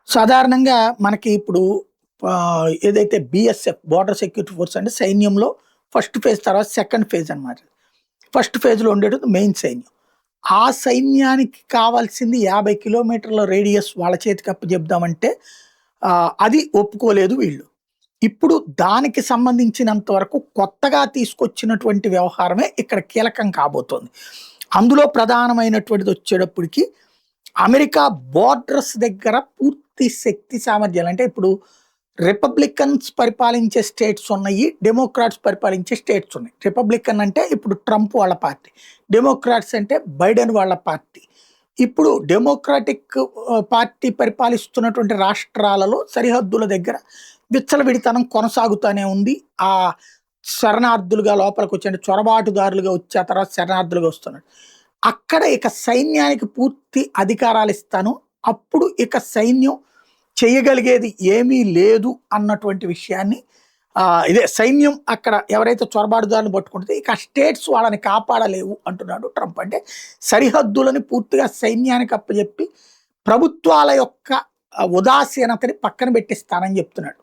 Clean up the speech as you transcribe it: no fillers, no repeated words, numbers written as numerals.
సాధారణంగా మనకి ఇప్పుడు ఏదైతే బీఎస్ఎఫ్ బోర్డర్ సెక్యూరిటీ ఫోర్స్ అంటే సైన్యంలో ఫస్ట్ ఫేజ్ తర్వాత సెకండ్ ఫేజ్ అన్నమాట. ఫస్ట్ ఫేజ్‌లో ఉండేది మెయిన్ సైన్యం. ఆ సైన్యానికి కావాల్సింది 50 కిలోమీటర్ల రేడియస్ వాళ్ళ చేతికి అప్పజెప్దామంటే అది ఒప్పుకోలేదు వీళ్ళు. ఇప్పుడు దానికి సంబంధించినంత వరకు కొత్తగా తీసుకొచ్చినటువంటి వ్యవహారమే ఇక్కడ కీలకం కాబోతోంది. అందులో ప్రధానమైనటువంటిది వచ్చేటప్పటికి అమెరికా బోర్డర్స్ దగ్గర పూర్తి శక్తి సామర్థ్యాలు అంటే ఇప్పుడు రిపబ్లికన్స్ పరిపాలించే స్టేట్స్ ఉన్నాయి. డెమోక్రాట్స్ పరిపాలించే స్టేట్స్ ఉన్నాయి. రిపబ్లికన్ అంటే ఇప్పుడు ట్రంప్ వాళ్ళ పార్టీ. డెమోక్రాట్స్ అంటే బైడెన్ వాళ్ళ పార్టీ. ఇప్పుడు డెమోక్రాటిక్ పార్టీ పరిపాలిస్తున్నటువంటి రాష్ట్రాలలో సరిహద్దుల దగ్గర విచ్చలవిడితనం కొనసాగుతూనే ఉంది. ఆ శరణార్థులుగా లోపలికొచ్చి అంటే చొరబాటుదారులుగా వచ్చి ఆ తర్వాత శరణార్థులుగా వస్తున్నారు. అక్కడ ఇక సైన్యానికి పూర్తి అధికారాలిస్తాను. అప్పుడు ఇక సైన్యం చేయగలిగేది ఏమీ లేదు అన్నటువంటి విషయాన్ని ఇదే సైన్యం అక్కడ ఎవరైతే చొరబాటుదారులను పట్టుకుంటే ఇక స్టేట్స్ వాళ్ళని కాపాడలేవు అంటున్నాడు ట్రంప్. అంటే సరిహద్దులని పూర్తిగా సైన్యానికి అప్పచెప్పి ప్రభుత్వాల యొక్క ఉదాసీనతని పక్కన పెట్టిస్తానని చెప్తున్నాడు.